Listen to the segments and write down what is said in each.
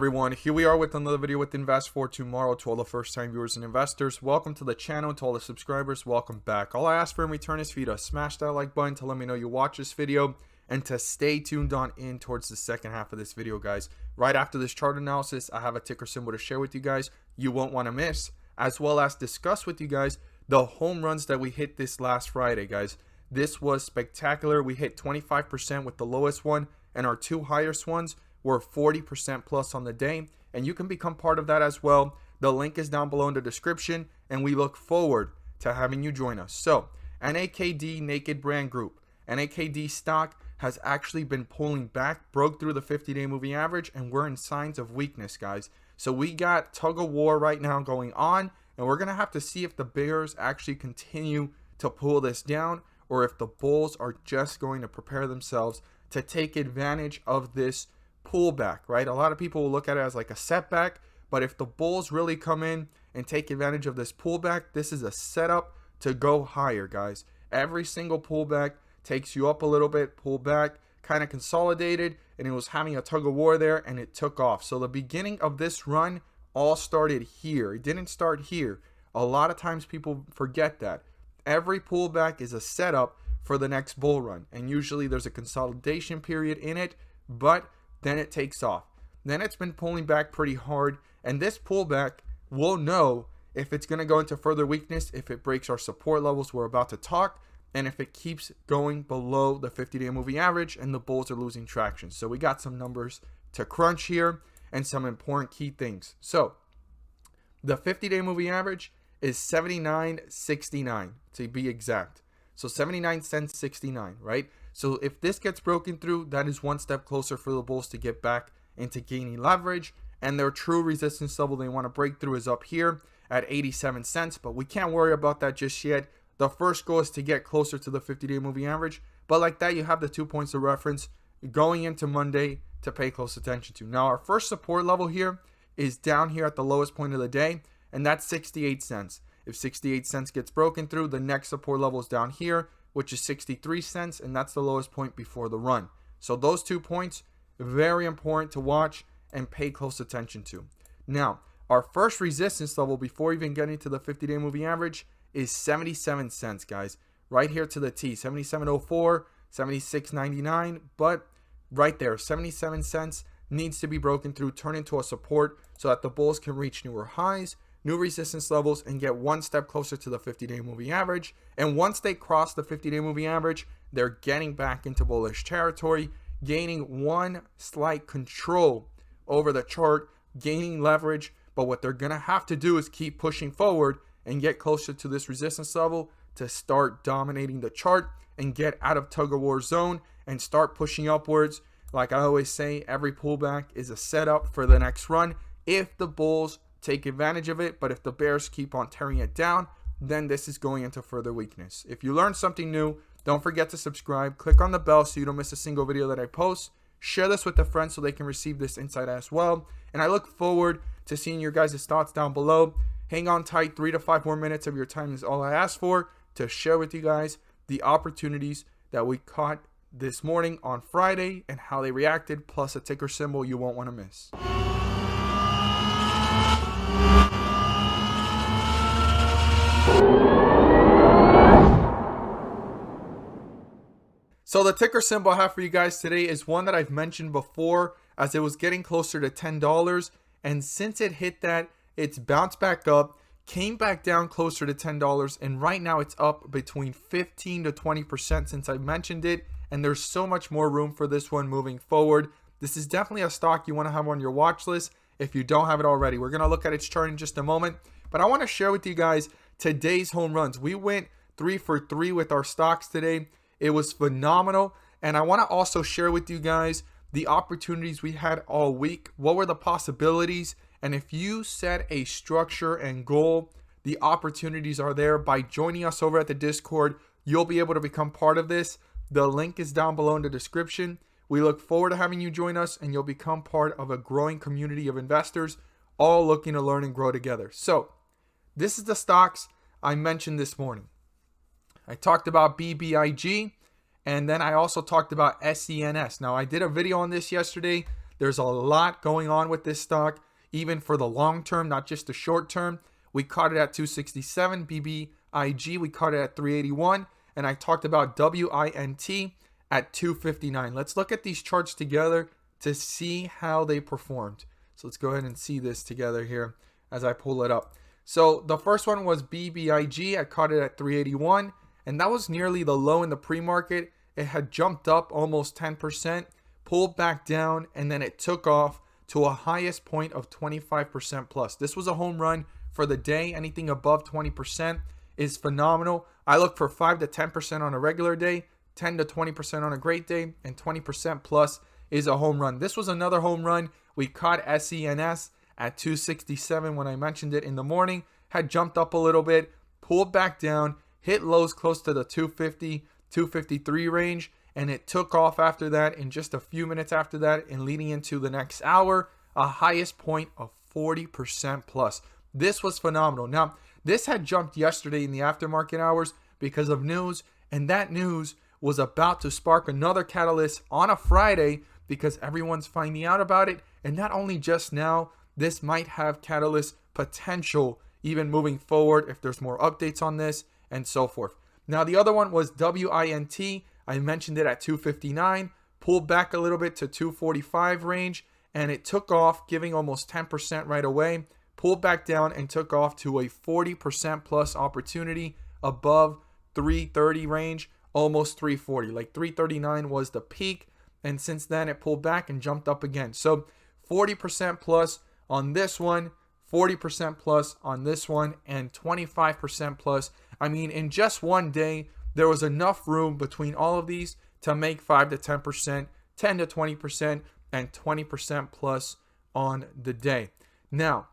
Everyone, here we are with another video with Invest for Tomorrow. To all the first time viewers and investors, welcome to the channel. To all the subscribers, welcome back. All I ask for in return is for you to smash that like button to let me know you watch this video and to stay tuned on in towards the second half of this video, guys. Right after this chart analysis, I have a ticker symbol to share with you guys you won't want to miss, as well as discuss with you guys the home runs that we hit this last Friday, guys. This was spectacular. We hit 25% with the lowest one, and our two highest ones were 40% plus on the day, and you can become part of that as well. The link is down below in the description, and we look forward to having you join us. So, NAKD Naked Brand Group. NAKD stock has actually been pulling back, broke through the 50-day moving average, and we're in signs of weakness, guys. So we got tug of war right now going on, and we're going to have to see if the bears actually continue to pull this down, or if the bulls are just going to prepare themselves to take advantage of this pullback, right? A lot of people will look at it as like a setback, but if the bulls really come in and take advantage of this pullback, this is a setup to go higher, guys. Every single pullback takes you up a little bit, pull back, kind of consolidated, and it was having a tug of war there, and it took off. So the beginning of this run all started here. It didn't start here. A lot of times people forget that. Every pullback is a setup for the next bull run, and usually there's a consolidation period in it, but then it takes off. Then it's been pulling back pretty hard, and this pullback, we'll know if it's going to go into further weakness, if it breaks our support levels we're about to talk, and if it keeps going below the 50-day moving average and the bulls are losing traction. So we got some numbers to crunch here and some important key things. So the 50-day moving average is 79.69 to be exact. So 79 cents 69, right? So if this gets broken through, that is one step closer for the bulls to get back into gaining leverage, and their true resistance level they want to break through is up here at 87 cents, but we can't worry about that just yet. The first goal is to get closer to the 50-day moving average, but like that, you have the 2 points of reference going into Monday to pay close attention to. Now, our first support level here is down here at the lowest point of the day, and that's 68 cents. If 68 cents gets broken through, the next support level is down here, which is 63 cents, and that's the lowest point before the run. So those 2 points, very important to watch and pay close attention to. Now, our first resistance level before even getting to the 50-day moving average is 77 cents, guys. Right here to the T, 77.04, 76.99, but right there, 77 cents needs to be broken through, turn into a support so that the bulls can reach newer highs, new resistance levels, and get one step closer to the 50-day moving average. And once they cross the 50-day moving average, they're getting back into bullish territory, gaining one slight control over the chart, gaining leverage. But what they're going to have to do is keep pushing forward and get closer to this resistance level to start dominating the chart and get out of tug of war zone and start pushing upwards. Like I always say, every pullback is a setup for the next run if the bulls take advantage of it, but if the bears keep on tearing it down, then this is going into further weakness. If you learned something new, don't forget to subscribe, click on the bell so you don't miss a single video that I post, share this with a friend so they can receive this insight as well, and I look forward to seeing your guys' thoughts down below. Hang on tight, 3 to 5 more minutes of your time is all I ask for to share with you guys the opportunities that we caught this morning on Friday and how they reacted, plus a ticker symbol you won't want to miss. So the ticker symbol I have for you guys today is one that I've mentioned before as it was getting closer to $10. And since it hit that, it's bounced back up, came back down closer to $10. And right now it's up between 15 to 20% since I mentioned it. And there's so much more room for this one moving forward. This is definitely a stock you want to have on your watch list if you don't have it already. We're going to look at its chart in just a moment. But I want to share with you guys today's home runs. We went 3 for 3 with our stocks today. It was phenomenal. And I want to also share with you guys the opportunities we had all week. What were the possibilities? And if you set a structure and goal, the opportunities are there. By joining us over at the Discord, you'll be able to become part of this. The link is down below in the description. We look forward to having you join us, and you'll become part of a growing community of investors, all looking to learn and grow together. So this is the stocks I mentioned this morning. I talked about BBIG, and then I also talked about SENS. Now, I did a video on this yesterday. There's a lot going on with this stock, even for the long term, not just the short term. We caught it at 267, BBIG, we caught it at 381, and I talked about WINT at 259. Let's look at these charts together to see how they performed. So let's go ahead and see this together here as I pull it up. So the first one was BBIG. I caught it at 381, and that was nearly the low in the pre-market. It had jumped up almost 10%, pulled back down, and then it took off to a highest point of 25% plus. This was a home run for the day. Anything above 20% is phenomenal. I look for 5 to 10% on a regular day, 10 to 20% on a great day, and 20% plus is a home run. This was another home run. We caught SENS at 267 when I mentioned it in the morning, had jumped up a little bit, pulled back down, hit lows close to the 250, 253 range, and it took off after that in just a few minutes after that and leading into the next hour, a highest point of 40% plus. This was phenomenal. Now, this had jumped yesterday in the aftermarket hours because of news, and that news was about to spark another catalyst on a Friday because everyone's finding out about it. And not only just now, this might have catalyst potential even moving forward if there's more updates on this and so forth. Now, the other one was WINT. I mentioned it at 259, pulled back a little bit to 245 range, and it took off, giving almost 10% right away, pulled back down and took off to a 40% plus opportunity above 330 range, almost 340. Like 339 was the peak, and since then it pulled back and jumped up again. So 40% plus on this one, 40% plus on this one, and 25% plus. I mean, in just one day, there was enough room between all of these to make 5 to 10%, 10 to 20%, and 20% plus on the day. Now,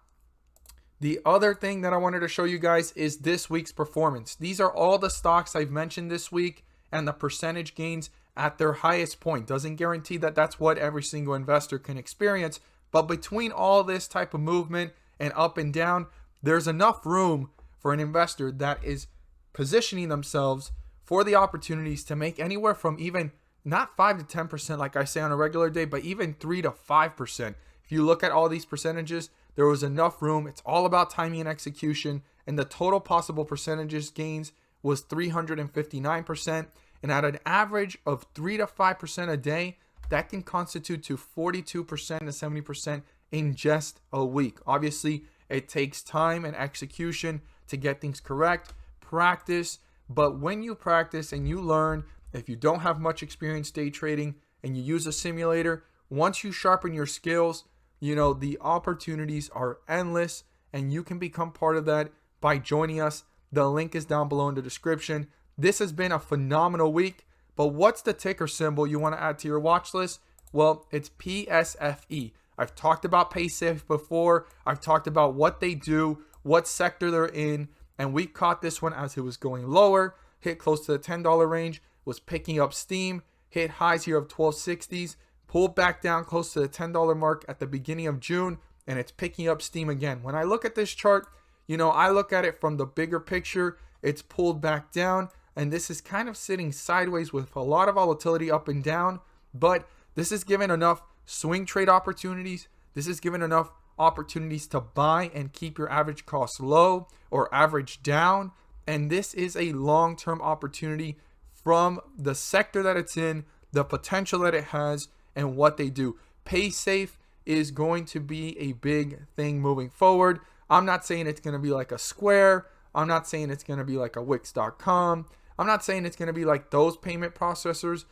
the other thing that I wanted to show you guys is this week's performance. These are all the stocks I've mentioned this week and the percentage gains at their highest point. Doesn't guarantee that that's what every single investor can experience, but between all this type of movement and up and down, there's enough room for an investor that is positioning themselves for the opportunities to make anywhere from even not 5 to 10% like I say on a regular day, but even 3 to 5%. If you look at all these percentages, there was enough room. It's all about timing and execution, and the total possible percentages gains was 359%, and at an average of 3 to 5% a day, that can constitute to 42% to 70% in just a week. Obviously, it takes time and execution to get things correct, practice, but when you practice and you learn, if you don't have much experience day trading and you use a simulator, once you sharpen your skills, you know, the opportunities are endless, and you can become part of that by joining us. The link is down below in the description. This has been a phenomenal week, but what's the ticker symbol you want to add to your watch list? Well, it's PSFE. I've talked about PaySafe before. I've talked about what they do, what sector they're in, and we caught this one as it was going lower, hit close to the $10 range, was picking up steam, hit highs here of 1260s, pulled back down close to the $10 mark at the beginning of June, and it's picking up steam again. When I look at this chart, you know, I look at it from the bigger picture. It's pulled back down, and this is kind of sitting sideways with a lot of volatility up and down, but this is given enough swing trade opportunities. This is given enough opportunities to buy and keep your average cost low or average down, and this is a long-term opportunity from the sector that it's in, the potential that it has, and what they do. PaySafe is going to be a big thing moving forward. I'm not saying it's going to be like a Square. I'm not saying it's going to be like a Wix.com. I'm not saying it's going to be like those payment processors,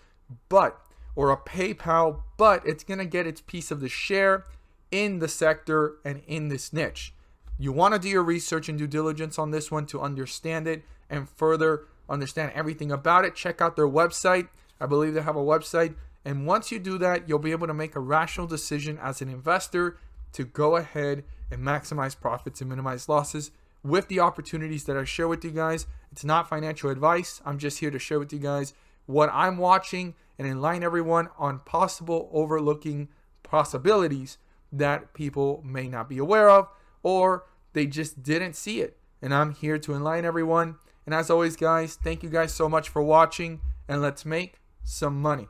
or a PayPal, but it's going to get its piece of the share in the sector and in this niche. You want to do your research and due diligence on this one to understand it and further understand everything about it. Check out their website. I believe they have a website. And once you do that, you'll be able to make a rational decision as an investor to go ahead and maximize profits and minimize losses with the opportunities that I share with you guys. It's not financial advice. I'm just here to share with you guys what I'm watching and enlighten everyone on possible overlooking possibilities that people may not be aware of, or they just didn't see it. And I'm here to enlighten everyone. And as always, guys, thank you guys so much for watching, and let's make some money.